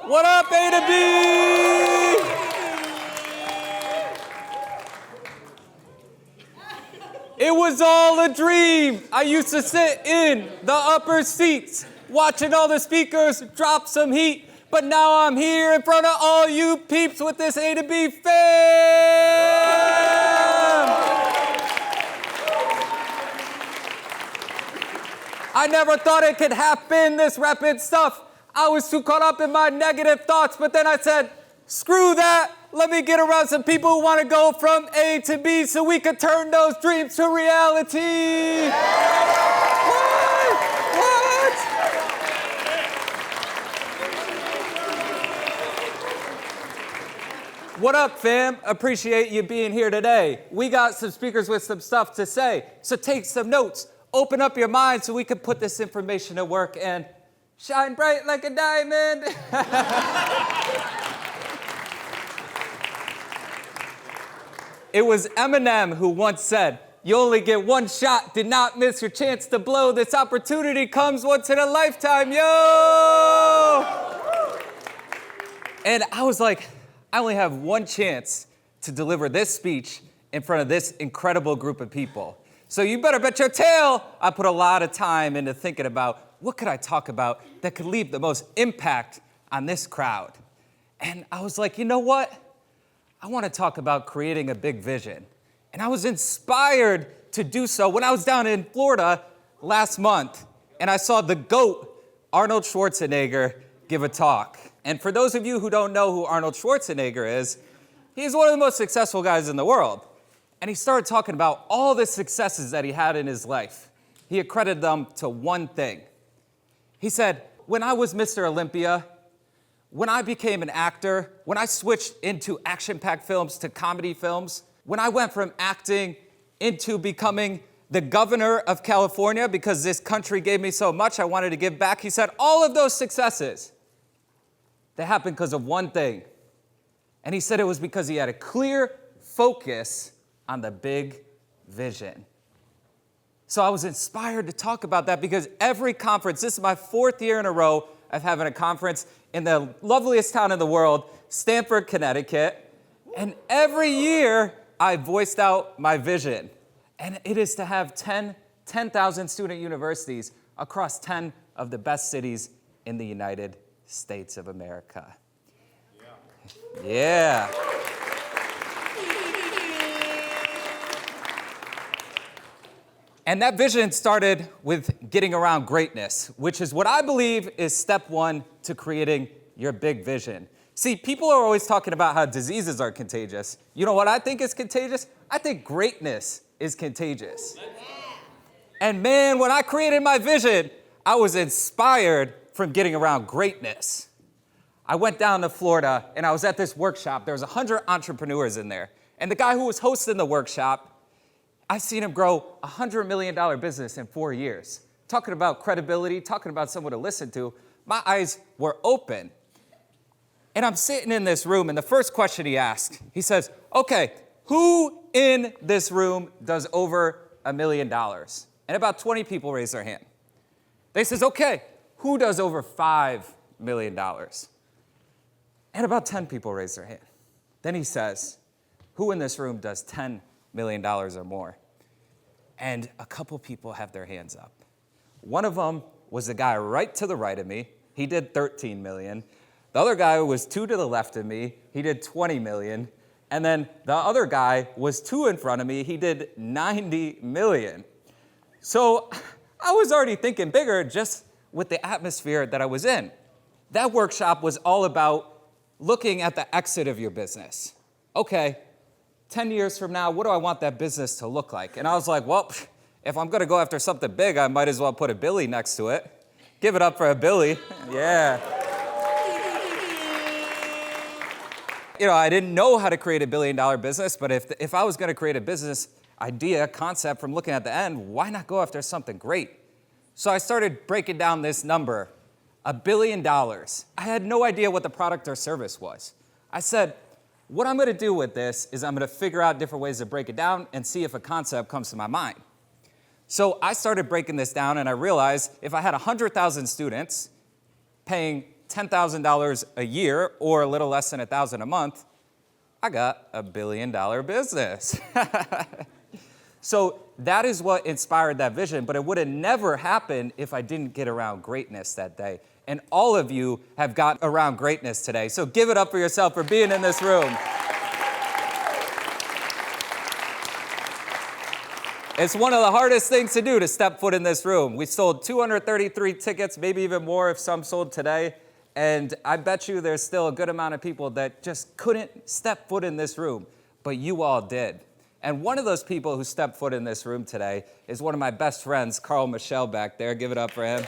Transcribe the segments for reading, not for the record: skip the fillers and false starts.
What up, A to B? It was all a dream. I used to sit in the upper seats, watching all the speakers drop some heat. But now I'm here in front of all you peeps with this A to B fam. I never thought it could happen, this rapid stuff. I was too caught up in my negative thoughts, but then I said, screw that. Let me get around some people who want to go from A to B so we could turn those dreams to reality. What? What up, fam? Appreciate you being here today. We got some speakers with some stuff to say, so take some notes. Open up your mind so we can put this information to work and shine bright like a diamond. It was Eminem who once said, you only get one shot, did not miss your chance to blow. This opportunity comes once in a lifetime, yo! And I was like, I only have one chance to deliver this speech in front of this incredible group of people. So you better bet your tail I put a lot of time into thinking about what could I talk about that could leave the most impact on this crowd. And I was like, you know what? I want to talk about creating a big vision. And I was inspired to do so when I was down in Florida last month and I saw the GOAT, Arnold Schwarzenegger, give a talk. And for those of you who don't know who Arnold Schwarzenegger is, he's one of the most successful guys in the world. And he started talking about all the successes that he had in his life. He accredited them to one thing. He said, when I was Mr. Olympia, when I became an actor, when I switched into action-packed films to comedy films, when I went from acting into becoming the governor of California because this country gave me so much, I wanted to give back. He said, all of those successes, they happened because of one thing. And he said it was because he had a clear focus on the big vision. So I was inspired to talk about that because every conference, this is my 4th year in a row of having a conference in the loveliest town in the world, Stamford, Connecticut. And every year I voiced out my vision. And it is to have 10,000 student universities across 10 of the best cities in the United States of America. Yeah. And that vision started with getting around greatness, which is what I believe is step one to creating your big vision. See, people are always talking about how diseases are contagious. You know what I think is contagious? I think greatness is contagious. And man, when I created my vision, I was inspired from getting around greatness. I went down to Florida and I was at this workshop. There was 100 entrepreneurs in there. And the guy who was hosting the workshop, I've seen him grow a $100 million business in 4 years. Talking about credibility, talking about someone to listen to, my eyes were open. And I'm sitting in this room, and the first question he asked, he says, okay, who in this room does over $1 million? And about 20 people raise their hand. They says, okay, who does over $5 million? And about 10 people raise their hand. Then he says, who in this room does $10 million or more? And a couple people have their hands up. One of them was the guy right to the right of me. He did 13 million. The other guy was 2 to the left of me. He did 20 million. And then the other guy was 2 in front of me. He did 90 million. So I was already thinking bigger just with the atmosphere that I was in. That workshop was all about looking at the exit of your business. Okay, 10 years from now, what do I want that business to look like? And I was like, well, if I'm going to go after something big, I might as well put a Billy next to it. Give it up for a Billy. Yeah. You know, I didn't know how to create $1 billion business, but if I was going to create a business idea, concept from looking at the end, why not go after something great? So I started breaking down this number, $1 billion. I had no idea what the product or service was. I said, what I'm going to do with this is I'm going to figure out different ways to break it down and see if a concept comes to my mind. So I started breaking this down, and I realized if I had 100,000 students paying $10,000 a year or a little less than $1,000 a month, I got a $1 billion business. So that is what inspired that vision, but it would have never happened if I didn't get around greatness that day. And all of you have got around greatness today. So give it up for yourself for being in this room. It's one of the hardest things to do to step foot in this room. We sold 233 tickets, maybe even more if some sold today. And I bet you there's still a good amount of people that just couldn't step foot in this room, but you all did. And one of those people who stepped foot in this room today is one of my best friends, Carl Michelle, back there. Give it up for him.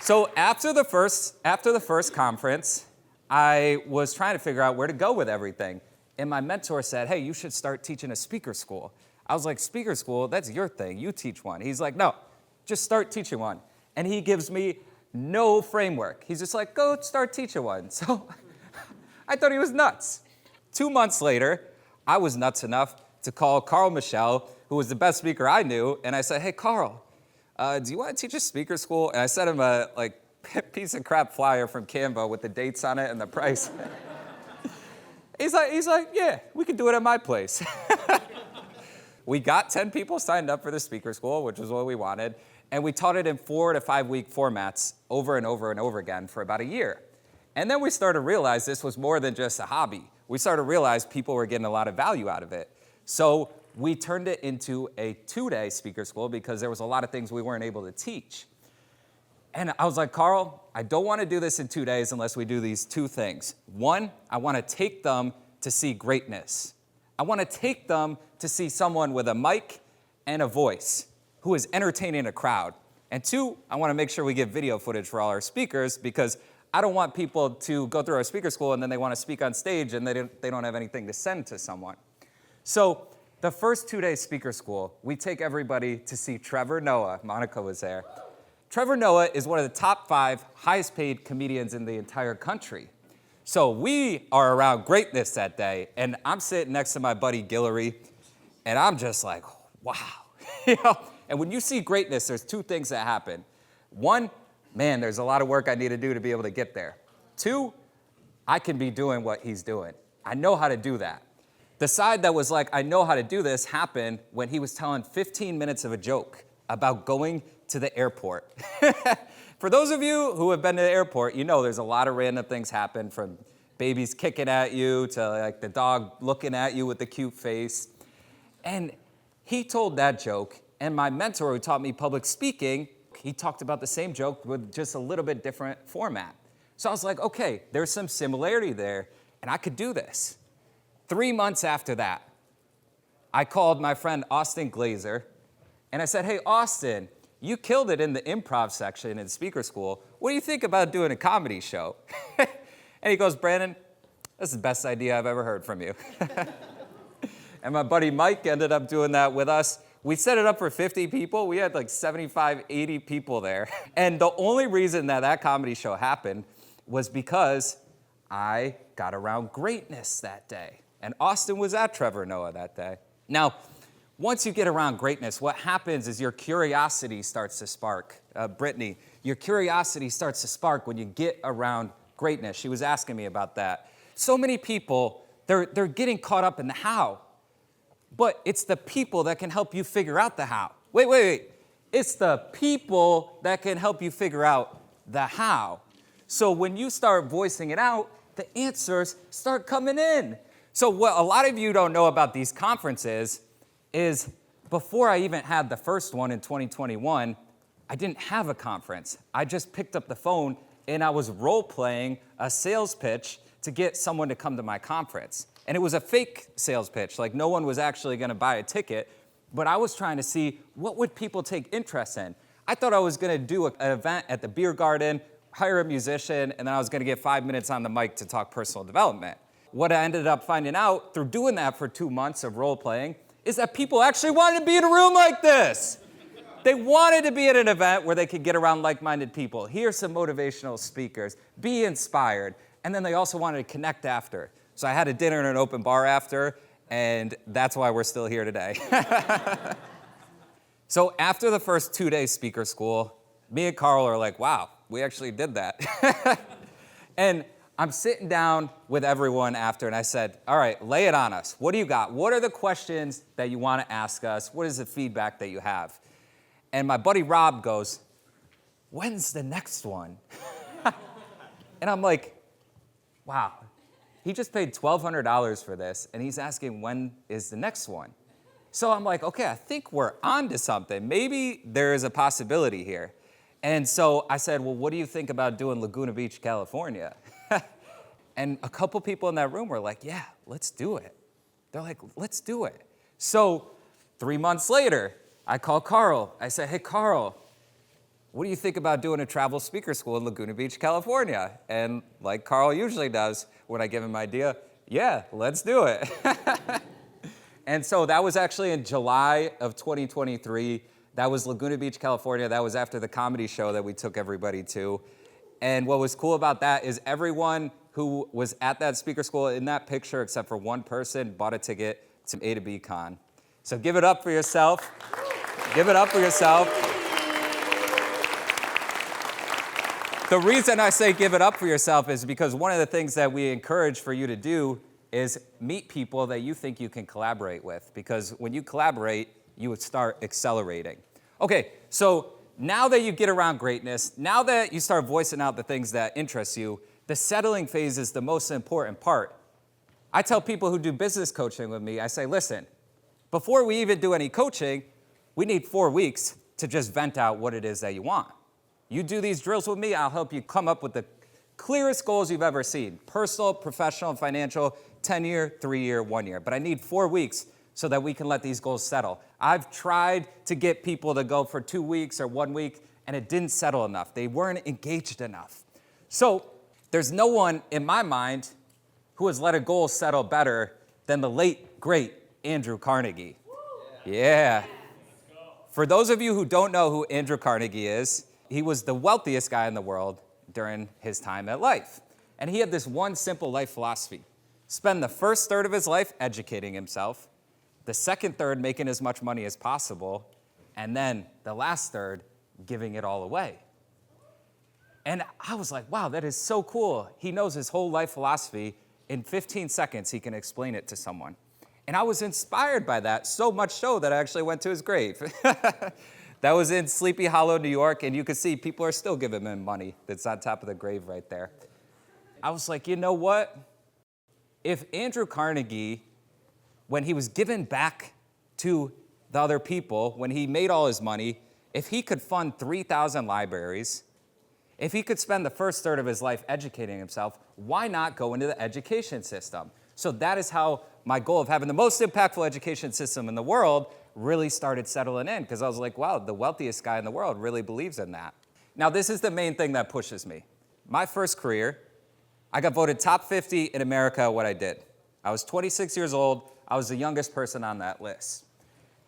So after the first conference, I was trying to figure out where to go with everything. And my mentor said, hey, you should start teaching a speaker school. I was like, speaker school? That's your thing. You teach one. He's like, no, just start teaching one. And he gives me no framework. He's just like, go start teaching one. So I thought he was nuts. 2 months later, I was nuts enough to call Carl Michelle, who was the best speaker I knew, and I said, hey, Carl, do you want to teach a speaker school? And I sent him a piece of crap flyer from Canva with the dates on it and the price. He's like, yeah, we could do it at my place. We got 10 people signed up for the speaker school, which was what we wanted. And we taught it in 4 to 5 week formats over and over and over again for about a year. And then we started to realize this was more than just a hobby. We started to realize people were getting a lot of value out of it. So we turned it into a 2-day speaker school because there was a lot of things we weren't able to teach. And I was like, Carl, I don't want to do this in 2 days unless we do these 2 things. 1, I want to take them to see greatness. I want to take them to see someone with a mic and a voice who is entertaining a crowd. And 2, I want to make sure we get video footage for all our speakers because I don't want people to go through our speaker school and then they want to speak on stage and they don't have anything to send to someone. So the first 2-day speaker school, we take everybody to see Trevor Noah. Monica was there. Trevor Noah is one of the top 5 highest paid comedians in the entire country. So we are around greatness that day, and I'm sitting next to my buddy Guillory, and I'm just like, wow. And when you see greatness, there's 2 things that happen. 1, man, there's a lot of work I need to do to be able to get there. 2, I can be doing what he's doing. I know how to do that. The side that was like, I know how to do this happened when he was telling 15 minutes of a joke about going to the airport. For those of you who have been to the airport, you know there's a lot of random things happen, from babies kicking at you to like the dog looking at you with the cute face. And he told that joke, and my mentor who taught me public speaking, he talked about the same joke with just a little bit different format. So I was like, okay, there's some similarity there, and I could do this. 3 months after that, I called my friend Austin Glazer, and I said, hey, Austin, you killed it in the improv section in speaker school. What do you think about doing a comedy show? And he goes, Brandon, this is the best idea I've ever heard from you. And my buddy Mike ended up doing that with us. We set it up for 50 people. We had like 75, 80 people there. And the only reason that comedy show happened was because I got around greatness that day. And Austin was at Trevor Noah that day. Now, once you get around greatness, what happens is your curiosity starts to spark. Brittany, your curiosity starts to spark when you get around greatness. She was asking me about that. So many people, they're getting caught up in the how. But it's the people that can help you figure out the how. Wait. It's the people that can help you figure out the how. So when you start voicing it out, the answers start coming in. So what a lot of you don't know about these conferences is before I even had the first one in 2021, I didn't have a conference. I just picked up the phone and I was role-playing a sales pitch to get someone to come to my conference. And it was a fake sales pitch, like no one was actually gonna buy a ticket, but I was trying to see what would people take interest in. I thought I was gonna do an event at the beer garden, hire a musician, and then I was gonna get 5 minutes on the mic to talk personal development. What I ended up finding out through doing that for 2 months of role-playing is that people actually wanted to be in a room like this. They wanted to be at an event where they could get around like-minded people, hear some motivational speakers, be inspired, and then they also wanted to connect after. So I had a dinner and an open bar after, and that's why we're still here today. So after the first 2-day speaker school, me and Carl are like, wow, we actually did that. And I'm sitting down with everyone after, and I said, all right, lay it on us. What do you got? What are the questions that you want to ask us? What is the feedback that you have? And my buddy Rob goes, when's the next one? And I'm like, wow, he just paid $1,200 for this, and he's asking when is the next one? So I'm like, okay, I think we're on to something. Maybe there is a possibility here. And so I said, well, what do you think about doing Laguna Beach, California? And a couple people in that room were like, yeah, let's do it. They're like, let's do it. So 3 months later, I call Carl. I said, hey, Carl, what do you think about doing a travel speaker school in Laguna Beach, California? And like Carl usually does when I give him an idea, yeah, let's do it. And so that was actually in July of 2023. That was Laguna Beach, California. That was after the comedy show that we took everybody to. And what was cool about that is everyone who was at that speaker school in that picture, except for one person, bought a ticket to A to B Con. So give it up for yourself. Give it up for yourself. The reason I say give it up for yourself is because one of the things that we encourage for you to do is meet people that you think you can collaborate with. Because when you collaborate, you would start accelerating. Okay, so now that you get around greatness, now that you start voicing out the things that interest you, the settling phase is the most important part. I tell people who do business coaching with me, I say, listen, before we even do any coaching, we need 4 weeks to just vent out what it is that you want. You do these drills with me, I'll help you come up with the clearest goals you've ever seen. Personal, professional, financial, 10-year, 3-year, 1 year. But I need 4 weeks so that we can let these goals settle. I've tried to get people to go for 2 weeks or 1 week, and it didn't settle enough. They weren't engaged enough. So there's no one in my mind who has let a goal settle better than the late, great Andrew Carnegie. Yeah. For those of you who don't know who Andrew Carnegie is, he was the wealthiest guy in the world during his time at life. And he had this one simple life philosophy. Spend the first third of his life educating himself, the second third making as much money as possible, and then the last third giving it all away. And I was like, wow, that is so cool. He knows his whole life philosophy. In 15 seconds, he can explain it to someone. And I was inspired by that, so much so that I actually went to his grave. That was in Sleepy Hollow, New York, and you could see people are still giving him money. That's on top of the grave right there. I was like, you know what? If Andrew Carnegie, when he was given back to the other people, when he made all his money, if he could fund 3,000 libraries, if he could spend the first third of his life educating himself, why not go into the education system? So that is how my goal of having the most impactful education system in the world really started settling in, because I was like, wow, the wealthiest guy in the world really believes in that. Now, this is the main thing that pushes me. My first career, I got voted top 50 in America at what I did. I was 26 years old. I was the youngest person on that list.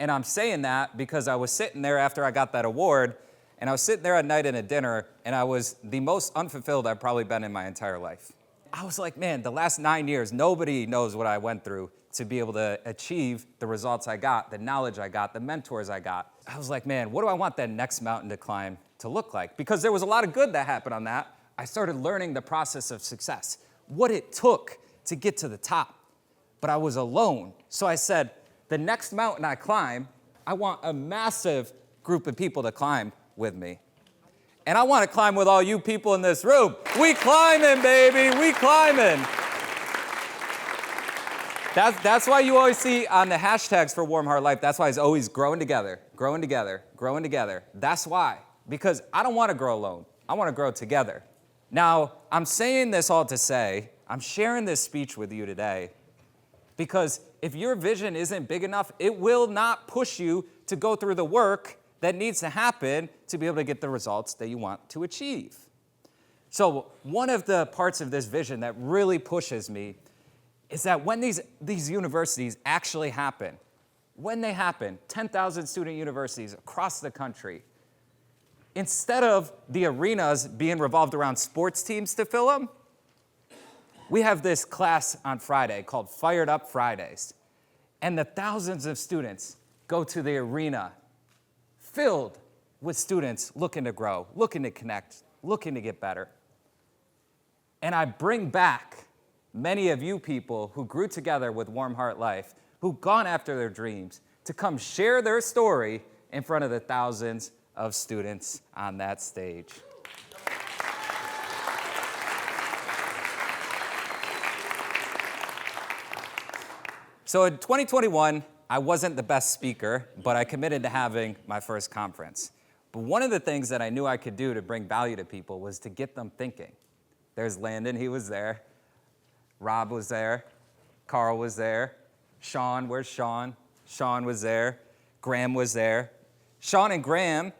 And I'm saying that because I was sitting there after I got that award, and I was sitting there at night in a dinner, and I was the most unfulfilled I've probably been in my entire life. I was like, man, the last 9 years, nobody knows what I went through to be able to achieve the results I got, the knowledge I got, the mentors I got. I was like, man, what do I want that next mountain to climb to look like? Because there was a lot of good that happened on that. I started learning the process of success, what it took to get to the top. But I was alone. So I said, the next mountain I climb, I want a massive group of people to climb with me. And I want to climb with all you people in this room. We climbing, baby, we climbing. That's why you always see on the hashtags for Warm Heart Life, that's why it's always growing together, growing together, growing together. That's why, because I don't want to grow alone. I want to grow together. Now, I'm saying this all to say, I'm sharing this speech with you today because if your vision isn't big enough, it will not push you to go through the work that needs to happen to be able to get the results that you want to achieve. So one of the parts of this vision that really pushes me is that when these universities actually happen, when they happen, 10,000 student universities across the country, instead of the arenas being revolved around sports teams to fill them, we have this class on Friday called Fired Up Fridays. And the thousands of students go to the arena filled with students looking to grow, looking to connect, looking to get better. And I bring back many of you people who grew together with Warm Heart Life, who've gone after their dreams, to come share their story in front of the thousands of students on that stage. So in 2021, I wasn't the best speaker, but I committed to having my first conference. But one of the things that I knew I could do to bring value to people was to get them thinking. There's Landon, he was there. Rob was there. Carl was there. Sean, where's Sean? Sean was there. Graham was there. Sean and Graham,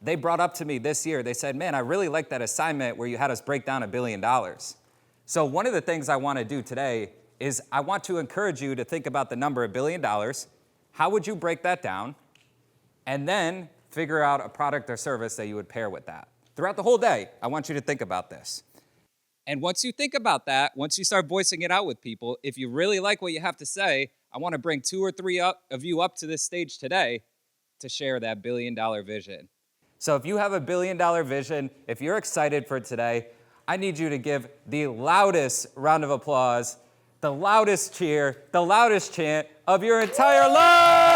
they brought up to me this year, they said, man, I really like that assignment where you had us break down $1 billion. So one of the things I want to do today is I want to encourage you to think about the number $1 billion. How would you break that down? And then figure out a product or service that you would pair with that. Throughout the whole day, I want you to think about this. And once you think about that, once you start voicing it out with people, if you really like what you have to say, I want to bring 2 or 3 of you up to this stage today to share that $1 billion vision. So if you have a $1 billion vision, if you're excited for today, I need you to give the loudest round of applause, the loudest cheer, the loudest chant of your entire life.